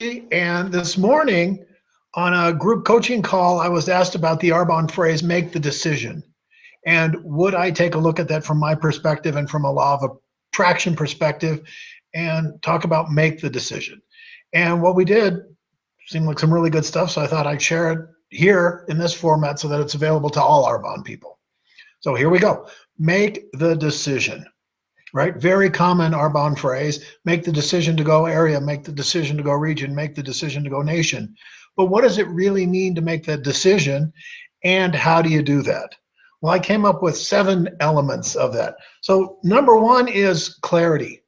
And this morning on a group coaching call, I was asked about the Arbonne phrase, make the decision. And would I take a look at that from my perspective and from a law of attraction perspective and talk about make the decision? And what we did seemed like some really good stuff. So I thought I'd share it here in this format so that it's available to all Arbonne people. So here we go. Make the decision. Right? Very common Arbonne phrase, make the decision to go area, make the decision to go region, make the decision to go nation. But what does it really mean to make that decision, and how do you do that? Well, I came up with 7 elements of that. So number 1 is clarity.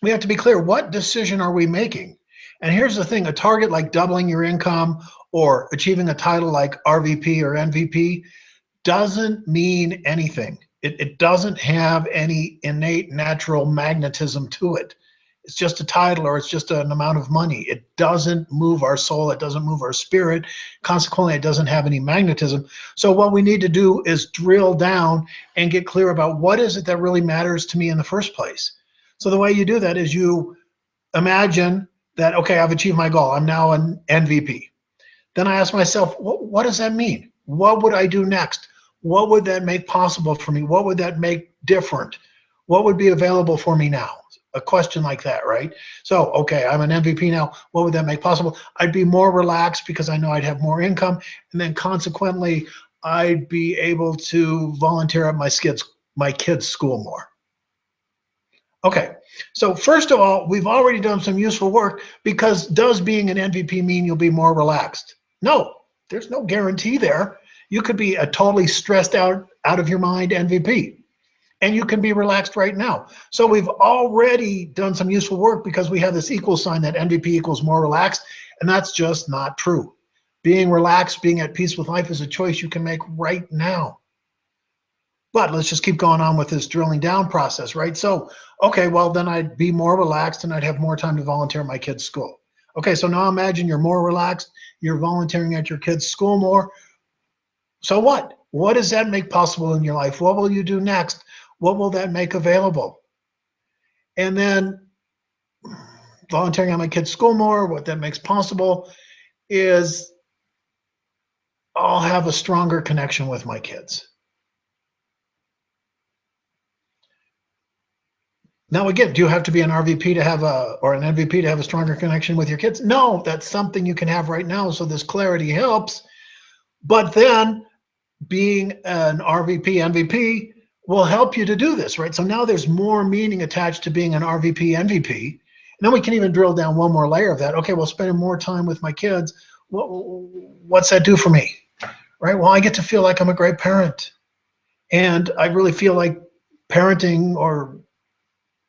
We have to be clear, what decision are we making? And here's the thing, a target like doubling your income or achieving a title like RVP or MVP doesn't mean anything. It doesn't have any innate natural magnetism to it. It's just a title or it's just an amount of money. It doesn't move our soul. It doesn't move our spirit. Consequently, it doesn't have any magnetism. So what we need to do is drill down and get clear about what is it that really matters to me in the first place. So the way you do that is you imagine that, okay, I've achieved my goal. I'm now an MVP. Then I ask myself, what does that mean? What would I do next? What would that make possible for me? What would that make different? What would be available for me now? A question like that, right? So, okay, I'm an MVP now. What would that make possible? I'd be more relaxed because I know I'd have more income. And then consequently, I'd be able to volunteer at my kids' school more. Okay, so first of all, we've already done some useful work because does being an MVP mean you'll be more relaxed? No, there's no guarantee there. You could be a totally stressed out of your mind MVP, and you can be relaxed right now. So we've already done some useful work because we have this equal sign that MVP equals more relaxed, and that's just not true. Being relaxed, being at peace with life is a choice you can make right now. But let's just keep going on with this drilling down process, right? So, okay, well, then I'd be more relaxed and I'd have more time to volunteer at my kids' school. Okay, so now imagine you're more relaxed, you're volunteering at your kids' school more. So what? What does that make possible in your life? What will you do next? What will that make available? And then volunteering at my kids' school more, what that makes possible is I'll have a stronger connection with my kids. Now, again, do you have to be an RVP to have or an MVP to have a stronger connection with your kids? No, that's something you can have right now. So this clarity helps. But then being an RVP, MVP will help you to do this, right? So now there's more meaning attached to being an RVP, MVP. And then we can even drill down one more layer of that. Okay, well, spending more time with my kids, what's that do for me, right? Well, I get to feel like I'm a great parent. And I really feel like parenting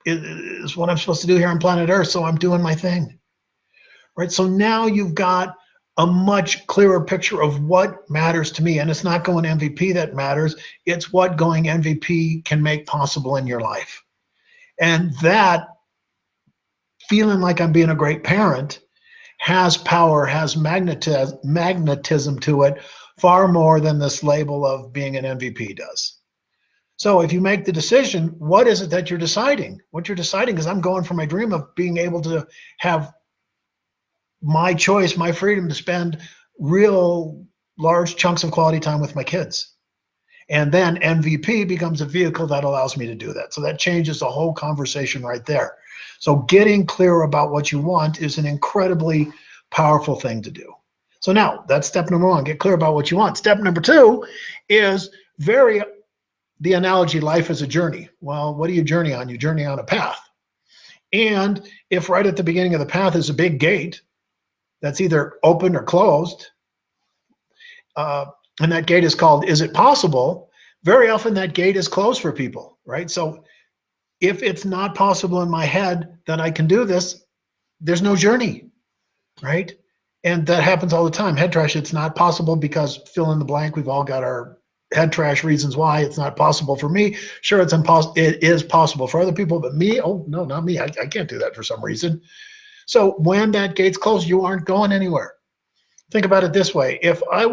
is what I'm supposed to do here on planet Earth, so I'm doing my thing, right? So now you've got a much clearer picture of what matters to me. And it's not going MVP that matters. It's what going MVP can make possible in your life. And that feeling like I'm being a great parent has power, has magnetism to it far more than this label of being an MVP does. So if you make the decision, what is it that you're deciding? What you're deciding is I'm going for my dream of being able to have my choice, my freedom to spend real large chunks of quality time with my kids. And then MVP becomes a vehicle that allows me to do that. So that changes the whole conversation right there. So getting clear about what you want is an incredibly powerful thing to do. So now that's step number 1, get clear about what you want. Step number 2 is the analogy, life is a journey. Well, what do you journey on? You journey on a path. And if right at the beginning of the path is a big gate, that's either open or closed, and that gate is called, is it possible? Very often that gate is closed for people, right? So if it's not possible in my head that I can do this, there's no journey, right? And that happens all the time. Head trash, it's not possible because fill in the blank, we've all got our head trash reasons why it's not possible for me. Sure, it's impossible. It is possible for other people, but me, oh, no, not me. I can't do that for some reason. So when that gate's closed, you aren't going anywhere. Think about it this way. If I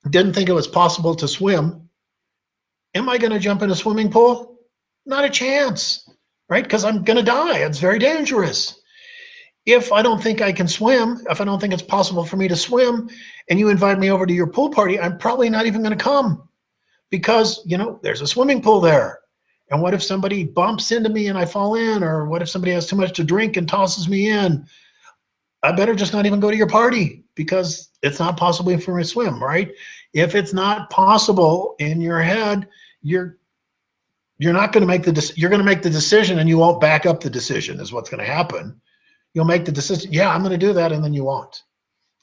didn't think it was possible to swim, am I going to jump in a swimming pool? Not a chance, right? Because I'm going to die. It's very dangerous. if I don't think I can swim, if I don't think it's possible for me to swim, and you invite me over to your pool party, I'm probably not even going to come because, you know, there's a swimming pool there. And what if somebody bumps into me and I fall in? Or what if somebody has too much to drink and tosses me in? I better just not even go to your party because it's not possible for me to swim, right? If it's not possible in your head, you're not going to make you're going to make the decision and you won't back up the decision is what's going to happen. You'll make the decision, yeah, I'm going to do that, and then you won't.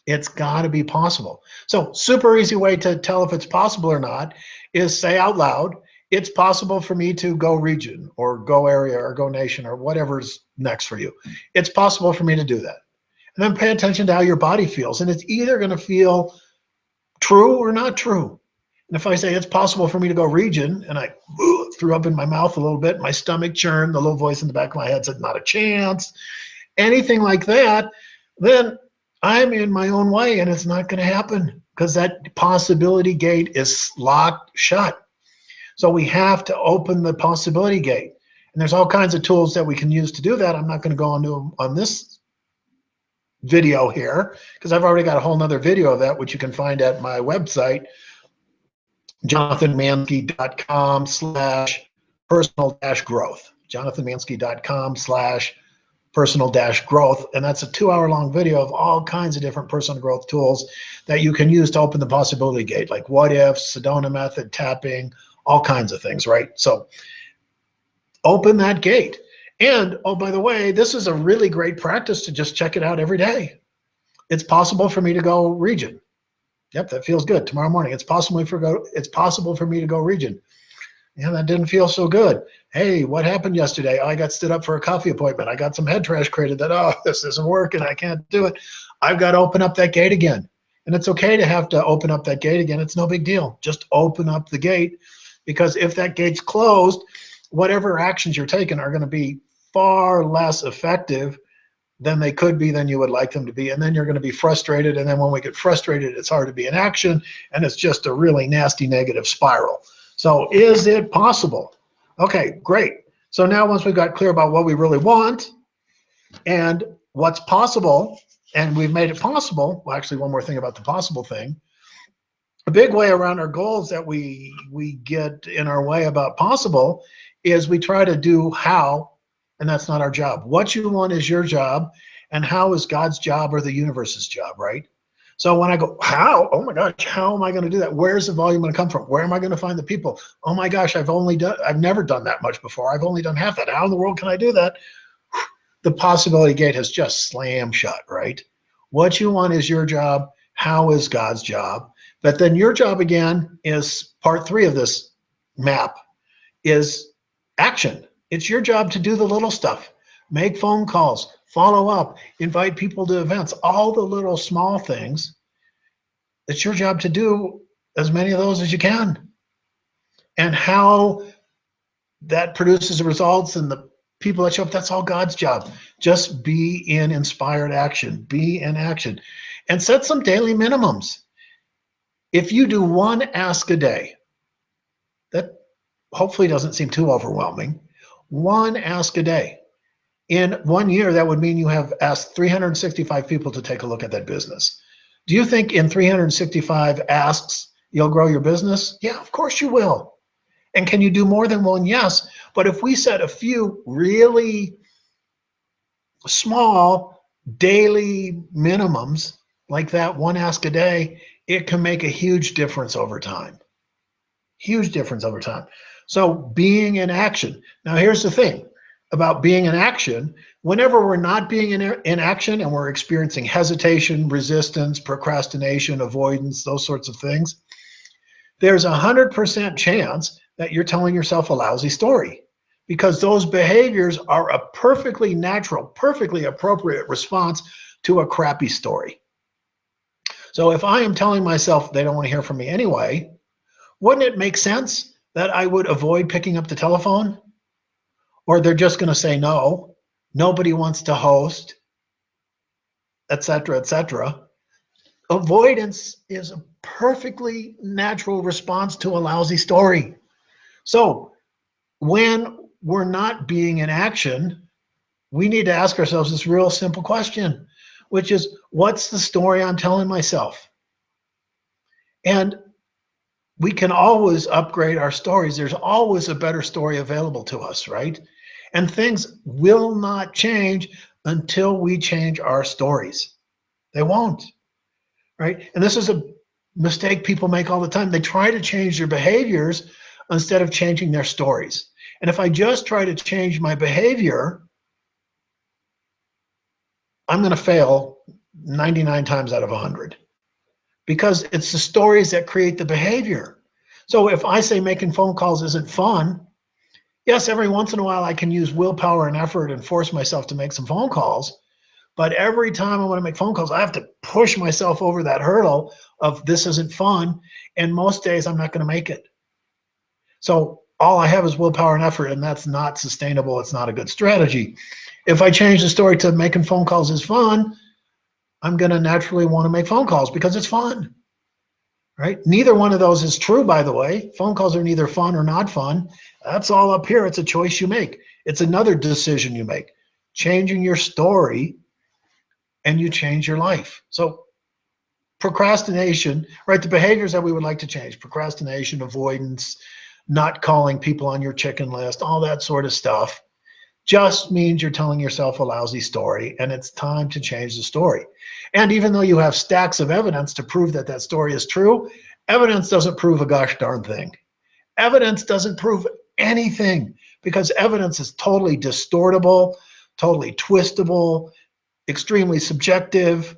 It's got to be possible. So super easy way to tell if it's possible or not is say out loud, it's possible for me to go region or go area or go nation or whatever's next for you. It's possible for me to do that. And then pay attention to how your body feels. And it's either going to feel true or not true. And if I say it's possible for me to go region and I threw up in my mouth a little bit, my stomach churned, the little voice in the back of my head said, not a chance, anything like that, then I'm in my own way and it's not going to happen because that possibility gate is locked shut. So we have to open the possibility gate. And there's all kinds of tools that we can use to do that. I'm not going to go on this video here because I've already got a whole nother video of that, which you can find at my website, jonathanmansky.com/personal-growth, jonathanmansky.com/personal-growth. And that's a 2-hour-long video of all kinds of different personal growth tools that you can use to open the possibility gate, like what if, Sedona method, tapping, all kinds of things, right? So open that gate. And, oh, by the way, this is a really great practice to just check it out every day. It's possible for me to go region. Yep, that feels good. Tomorrow morning, it's possible for me to go region. Yeah, that didn't feel so good. Hey, what happened yesterday? Oh, I got stood up for a coffee appointment. I got some head trash created that, oh, this isn't working. I can't do it. I've got to open up that gate again. And it's okay to have to open up that gate again. It's no big deal. Just open up the gate, because if that gate's closed, whatever actions you're taking are going to be far less effective than they could be, than you would like them to be. And then you're going to be frustrated. And then when we get frustrated, it's hard to be in action. And it's just a really nasty negative spiral. So is it possible? Okay, great. So now once we've got clear about what we really want and what's possible, and we've made it possible, well, actually one more thing about the possible thing, a big way around our goals that we get in our way about possible is we try to do how, and that's not our job. What you want is your job, and how is God's job or the universe's job, right? So when I go, how? Oh my gosh, how am I going to do that? Where's the volume going to come from? Where am I going to find the people? Oh my gosh, I've never done that much before. I've only done half that. How in the world can I do that? The possibility gate has just slammed shut, right? What you want is your job. How is God's job? But then your job again is part 3 of this map, is action. It's your job to do the little stuff. Make phone calls, follow up, invite people to events, all the little small things. It's your job to do as many of those as you can. And how that produces the results and the people that show up, that's all God's job. Just be in inspired action. Be in action. And set some daily minimums. If you do one ask a day, that hopefully doesn't seem too overwhelming. One ask a day. In 1 year, that would mean you have asked 365 people to take a look at that business. Do you think in 365 asks, you'll grow your business? Yeah, of course you will. And can you do more than one? Yes. But if we set a few really small daily minimums, like that one ask a day, it can make a huge difference over time. Huge difference over time. So being in action. Now here's the thing about being in action. Whenever we're not being in action and we're experiencing hesitation, resistance, procrastination, avoidance, those sorts of things, there's 100% chance that you're telling yourself a lousy story, because those behaviors are a perfectly natural, perfectly appropriate response to a crappy story. So if I am telling myself they don't want to hear from me anyway, wouldn't it make sense that I would avoid picking up the telephone? Or they're just going to say no, nobody wants to host, etc., etc. Avoidance is a perfectly natural response to a lousy story. So when we're not being in action, we need to ask ourselves this real simple question, which is, what's the story I'm telling myself? And we can always upgrade our stories. There's always a better story available to us, right? And things will not change until we change our stories. They won't, right? And this is a mistake people make all the time. They try to change their behaviors instead of changing their stories. And if I just try to change my behavior, I'm going to fail 99 times out of 100, because it's the stories that create the behavior. So if I say making phone calls isn't fun, yes, every once in a while I can use willpower and effort and force myself to make some phone calls. But every time I want to make phone calls, I have to push myself over that hurdle of this isn't fun. And most days I'm not going to make it. So all I have is willpower and effort, and that's not sustainable. It's not a good strategy. If I change the story to making phone calls is fun, I'm going to naturally want to make phone calls because it's fun, right? Neither one of those is true, by the way. Phone calls are neither fun or not fun. That's all up here. It's a choice you make. It's another decision you make. Changing your story, and you change your life. So procrastination, right? The behaviors that we would like to change, procrastination, avoidance, not calling people on your chicken list, all that sort of stuff, just means you're telling yourself a lousy story, and it's time to change the story. And even though you have stacks of evidence to prove that that story is true, evidence doesn't prove a gosh darn thing. Evidence doesn't prove anything, because evidence is totally distortable, totally twistable, extremely subjective,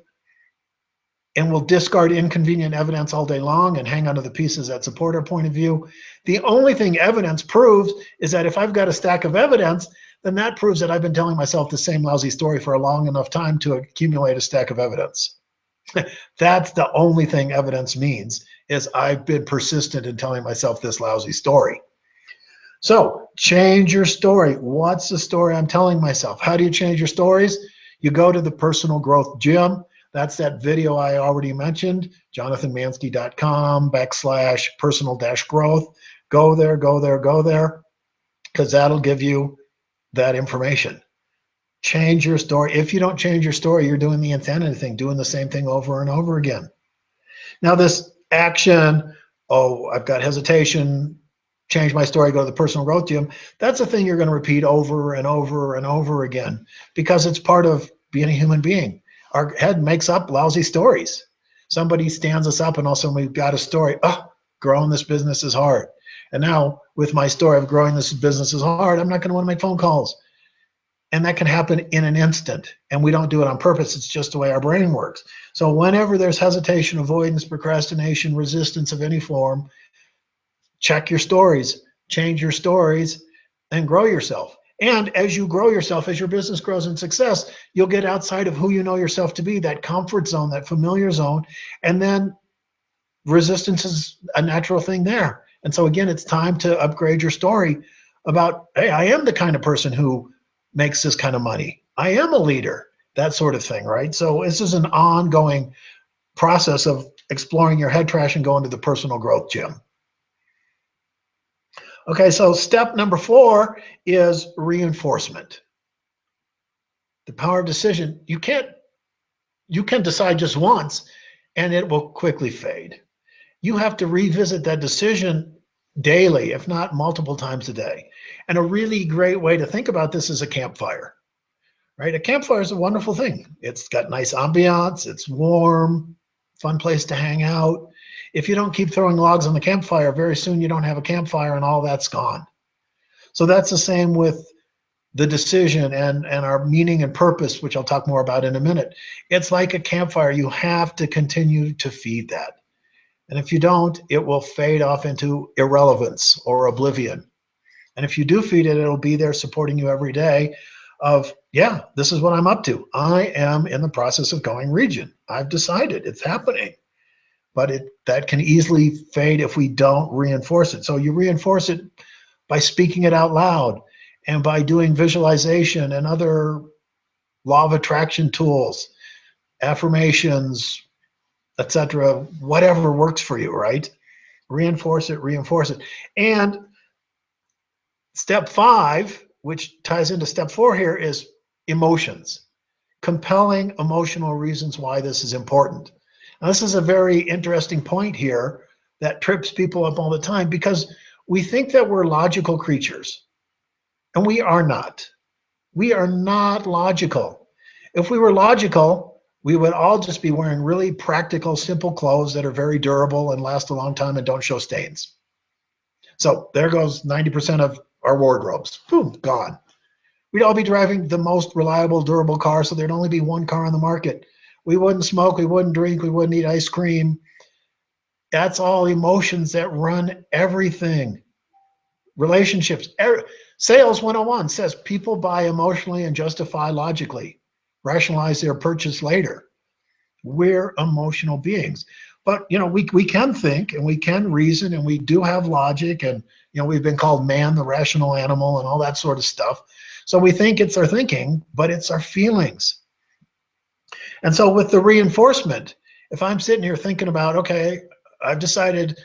and will discard inconvenient evidence all day long and hang onto the pieces that support our point of view. The only thing evidence proves is that if I've got a stack of evidence, then that proves that I've been telling myself the same lousy story for a long enough time to accumulate a stack of evidence. That's the only thing evidence means, is I've been persistent in telling myself this lousy story. So change your story. What's the story I'm telling myself? How do you change your stories? You go to the Personal Growth Gym. That's that video I already mentioned, jonathanmanske.com/personal-growth. Go there, go there, go there, because that'll give you that information. Change your story. If you don't change your story, you're doing the insanity thing, doing the same thing over and over again. Now this action, oh, I've got hesitation, change my story, go to the Personal Growth Gym, that's a thing you're going to repeat over and over and over again, because it's part of being a human being. Our head makes up lousy stories. Somebody stands us up and also we've got a story. Oh, growing this business is hard. And now with my story of growing this business is hard, I'm not going to want to make phone calls. And that can happen in an instant. And we don't do it on purpose. It's just the way our brain works. So whenever there's hesitation, avoidance, procrastination, resistance of any form, check your stories, change your stories, and grow yourself. And as you grow yourself, as your business grows in success, you'll get outside of who you know yourself to be, that comfort zone, that familiar zone. And then resistance is a natural thing there. And so again, it's time to upgrade your story about, hey, I am the kind of person who makes this kind of money. I am a leader, that sort of thing, right? So this is an ongoing process of exploring your head trash and going to the Personal Growth Gym. Okay, so step number 4 is reinforcement. The power of decision. You can decide just once and it will quickly fade. You have to revisit that decision daily, if not multiple times a day. And a really great way to think about this is a campfire, right? A campfire is a wonderful thing. It's got nice ambiance, it's warm, fun place to hang out. If you don't keep throwing logs on the campfire, very soon you don't have a campfire and all that's gone. So that's the same with the decision and our meaning and purpose, which I'll talk more about in a minute. It's like a campfire. You have to continue to feed that. And if you don't, it will fade off into irrelevance or oblivion. And if you do feed it, it'll be there supporting you every day of, yeah, this is what I'm up to. I am in the process of going region. I've decided it's happening. But that can easily fade if we don't reinforce it. So you reinforce it by speaking it out loud and by doing visualization and other law of attraction tools, affirmations, etc., whatever works for you, right? Reinforce it, reinforce it. And step 5, which ties into step 4 here, is emotions, compelling emotional reasons why this is important. Now, this is a very interesting point here that trips people up all the time because we think that we're logical creatures, and we are not. We are not logical. If we were logical, we would all just be wearing really practical, simple clothes that are very durable and last a long time and don't show stains. So there goes 90% of our wardrobes. Boom, gone. We'd all be driving the most reliable, durable car, so there'd only be one car on the market. We wouldn't smoke, we wouldn't drink, we wouldn't eat ice cream. That's all emotions that run everything. Relationships. Sales 101 says people buy emotionally and justify logically, rationalize their purchase later. We're emotional beings. But we can think and we can reason and we do have logic, and we've been called man, the rational animal, and all that sort of stuff. So we think it's our thinking, but it's our feelings. And so with the reinforcement, if I'm sitting here thinking about, okay, I've decided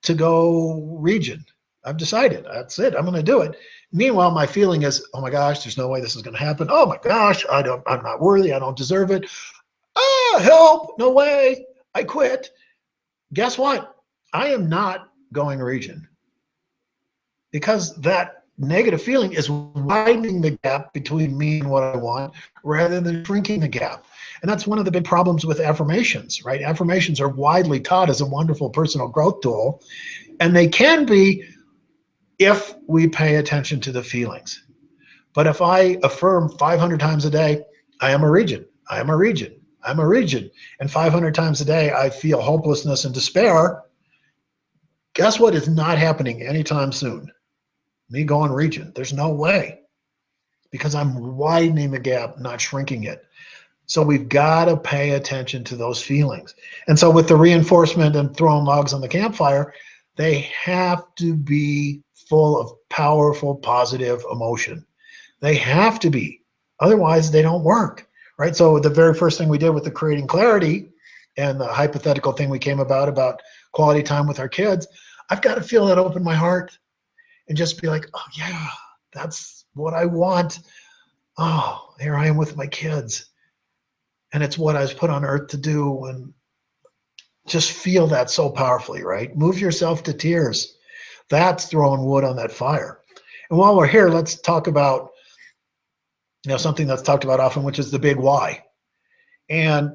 to go region. I've decided, that's it, I'm going to do it. Meanwhile, my feeling is, oh my gosh, there's no way this is going to happen. Oh my gosh, I'm not worthy, I don't deserve it. Ah, help, no way, I quit. Guess what? I am not going region, because that negative feeling is widening the gap between me and what I want rather than shrinking the gap. And that's one of the big problems with affirmations, right? Affirmations are widely taught as a wonderful personal growth tool, and they can be if we pay attention to the feelings. But if I affirm 500 times a day, I am a region, I am a region, I'm a region, and 500 times a day I feel hopelessness and despair, guess what is not happening anytime soon? Me going region. There's no way, because I'm widening the gap, not shrinking it. So we've got to pay attention to those feelings. And so with the reinforcement and throwing logs on the campfire, they have to be full of powerful, positive emotion. They have to be. Otherwise, they don't work, right? So the very first thing we did with the creating clarity and the hypothetical thing we came about quality time with our kids, I've got to feel that open my heart and just be like, oh yeah, that's what I want. Oh, here I am with my kids. And it's what I was put on earth to do. And just feel that so powerfully, right? Move yourself to tears. That's throwing wood on that fire. And while we're here, let's talk about something that's talked about often, which is the big why. And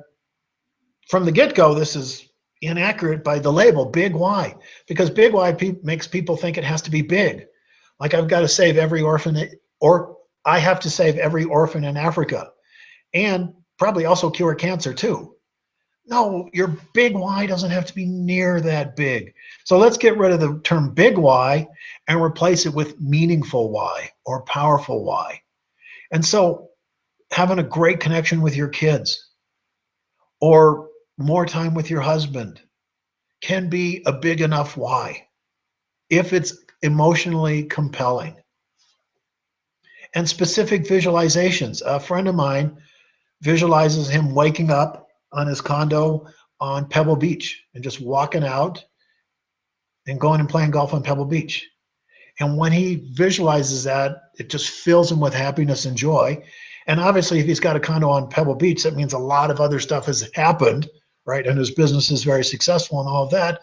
from the get-go, this is inaccurate by the label, big why, because big why makes people think it has to be big. Like I've got to save every orphan, or I have to save every orphan in Africa, and probably also cure cancer too. No, your big why doesn't have to be near that big. So let's get rid of the term big why and replace it with meaningful why or powerful why. And so having a great connection with your kids or more time with your husband can be a big enough why if it's emotionally compelling. And specific visualizations. A friend of mine visualizes him waking up on his condo on Pebble Beach and just walking out and going and playing golf on Pebble Beach. And when he visualizes that, it just fills him with happiness and joy. And obviously, if he's got a condo on Pebble Beach, that means a lot of other stuff has happened, right? And his business is very successful and all of that.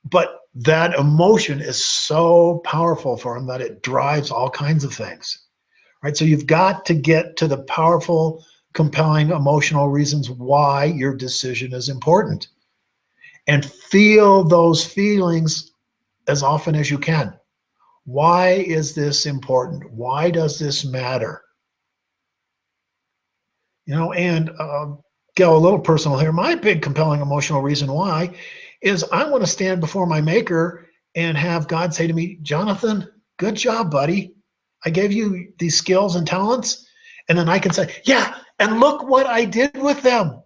But that emotion is so powerful for him that it drives all kinds of things, right? So you've got to get to the powerful, compelling emotional reasons why your decision is important, and feel those feelings as often as you can. Why is this important? Why does this matter? And go a little personal here. My big compelling emotional reason why is I want to stand before my maker and have God say to me, Jonathan, good job, buddy. I gave you these skills and talents. And then I can say, yeah, and look what I did with them.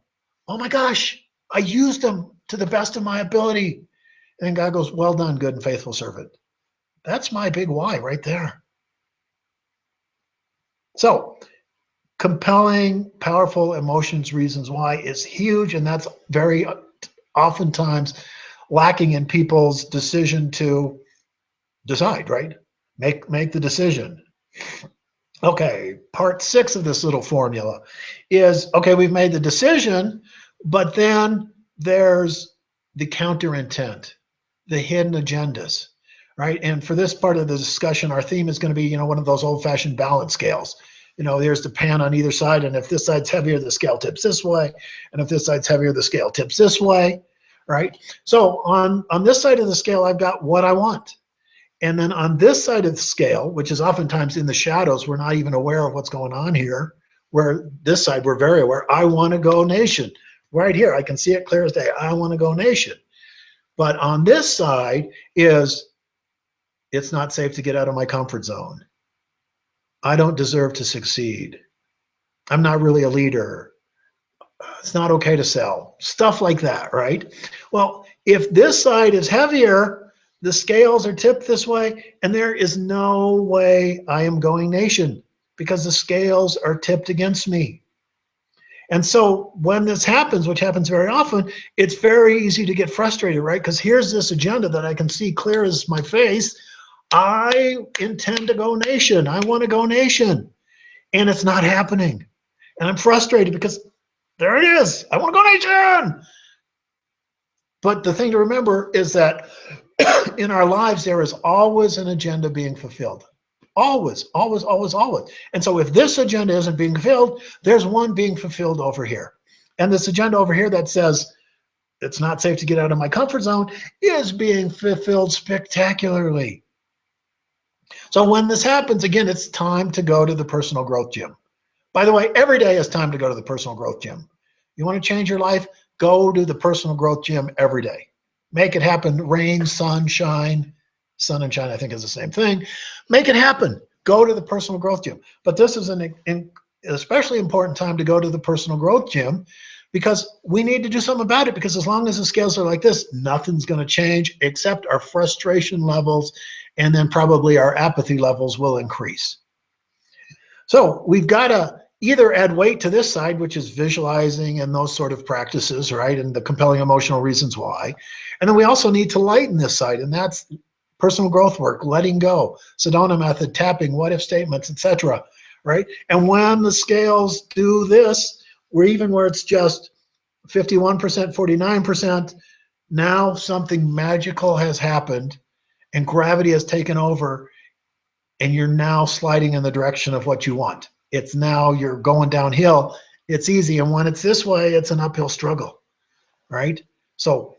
Oh my gosh, I used them to the best of my ability. And God goes, well done, good and faithful servant. That's my big why right there. So compelling, powerful emotions, reasons why is huge. And that's very oftentimes lacking in people's decision to decide, right? Make the decision. Okay, part 6 of this little formula is, okay, we've made the decision, but then there's the counter intent, the hidden agendas, right? And for this part of the discussion, our theme is going to be, one of those old-fashioned balance scales. There's the pan on either side, and if this side's heavier, the scale tips this way, and if this side's heavier, the scale tips this way, right? So on this side of the scale, I've got what I want. And then on this side of the scale, which is oftentimes in the shadows, we're not even aware of what's going on here. Where this side, we're very aware. I want to go nation. Right here, I can see it clear as day. I want to go nation. But on this side is, it's not safe to get out of my comfort zone. I don't deserve to succeed. I'm not really a leader. It's not okay to sell. Stuff like that, right? Well, if this side is heavier, the scales are tipped this way, and there is no way I am going nation because the scales are tipped against me. And so when this happens, which happens very often, it's very easy to get frustrated, right? Because here's this agenda that I can see clear as my face. I intend to go nation. I want to go nation. And it's not happening. And I'm frustrated because there it is. I want to go nation. But the thing to remember is that in our lives, there is always an agenda being fulfilled. Always, always, always, always. And so if this agenda isn't being fulfilled, there's one being fulfilled over here. And this agenda over here that says, it's not safe to get out of my comfort zone, is being fulfilled spectacularly. So when this happens, again, it's time to go to the personal growth gym. By the way, every day is time to go to the personal growth gym. You want to change your life? Go to the personal growth gym every day. Make it happen. Rain, sunshine. Sun and shine, I think, is the same thing. Make it happen. Go to the personal growth gym. But this is an especially important time to go to the personal growth gym because we need to do something about it, because as long as the scales are like this, nothing's going to change except our frustration levels, and then probably our apathy levels will increase. So we've got to either add weight to this side, which is visualizing and those sort of practices, right? And the compelling emotional reasons why. And then we also need to lighten this side, and that's personal growth work, letting go, Sedona method, tapping, what if statements, etc. Right? And when the scales do this, where it's just 51%, 49%, now something magical has happened and gravity has taken over, and you're now sliding in the direction of what you want. It's now you're going downhill. It's easy. And when it's this way, it's an uphill struggle, right? So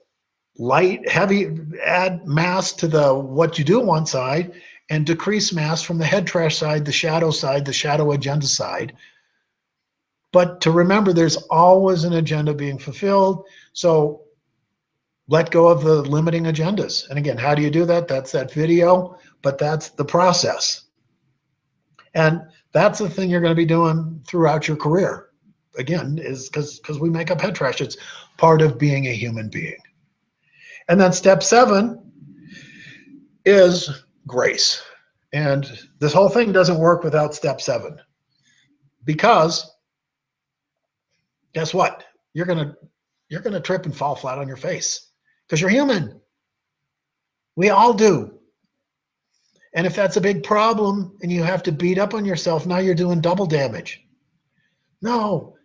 light, heavy, add mass to the what you do one side, and decrease mass from the head trash side, the shadow agenda side. But to remember, there's always an agenda being fulfilled. So let go of the limiting agendas. And again, how do you do that? That's that video, but that's the process. And that's the thing you're going to be doing throughout your career. Again, is because we make up head trash. It's part of being a human being. And then step 7 is grace. And this whole thing doesn't work without step 7. Because guess what? You're gonna trip and fall flat on your face. Because you're human. We all do. And if that's a big problem and you have to beat up on yourself, now you're doing double damage. No.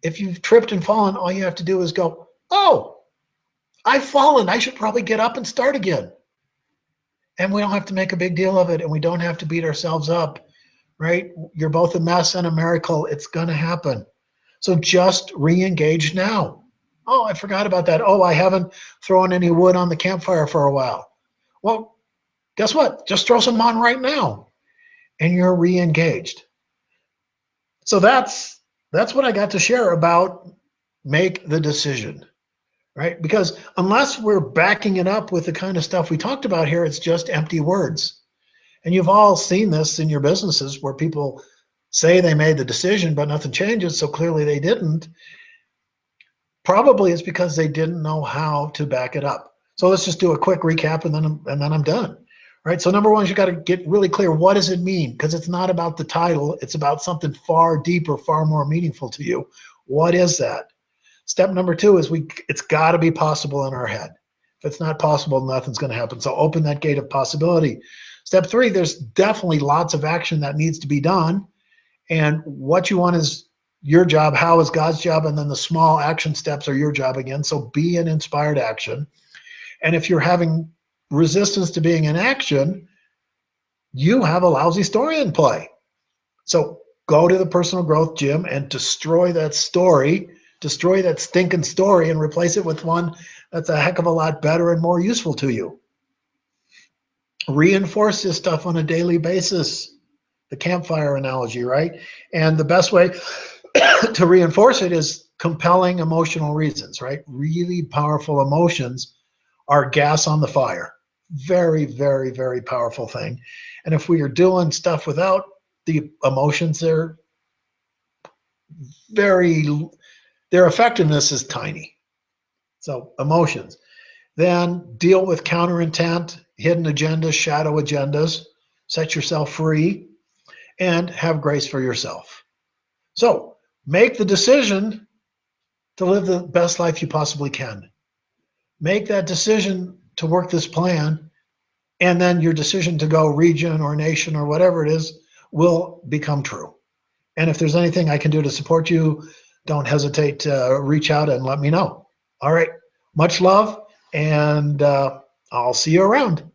If you've tripped and fallen, all you have to do is go, oh, I've fallen. I should probably get up and start again. And we don't have to make a big deal of it, and we don't have to beat ourselves up, right? You're both a mess and a miracle. It's going to happen. So just re-engage now. Oh, I forgot about that. Oh, I haven't thrown any wood on the campfire for a while. Well, guess what? Just throw some on right now, and you're re-engaged. So that's what I got to share about make the decision. Right? Because unless we're backing it up with the kind of stuff we talked about here, it's just empty words. And you've all seen this in your businesses where people say they made the decision, but nothing changes, so clearly they didn't. Probably it's because they didn't know how to back it up. So let's just do a quick recap, and then I'm done. Right? So number one is you got to get really clear. What does it mean? Because it's not about the title. It's about something far deeper, far more meaningful to you. What is that? Step number 2 is it's got to be possible in our head. If it's not possible, nothing's going to happen. So open that gate of possibility. Step 3, there's definitely lots of action that needs to be done. And what you want is your job. How is God's job? And then the small action steps are your job again. So be an inspired action. And if you're having resistance to being in action, you have a lousy story in play. So go to the personal growth gym and destroy that story, destroy that stinking story, and replace it with one that's a heck of a lot better and more useful to you. Reinforce this stuff on a daily basis. The campfire analogy, right? And the best way to reinforce it is compelling emotional reasons, right? Really powerful emotions are gas on the fire. Very, very, very powerful thing. And if we are doing stuff without the emotions, their effectiveness is tiny. So emotions. Then deal with counter intent, hidden agendas, shadow agendas. Set yourself free and have grace for yourself. So make the decision to live the best life you possibly can. Make that decision to work this plan, and then your decision to go region or nation or whatever it is will become true. And if there's anything I can do to support you, don't hesitate to reach out and let me know. All right. Much love, and I'll see you around.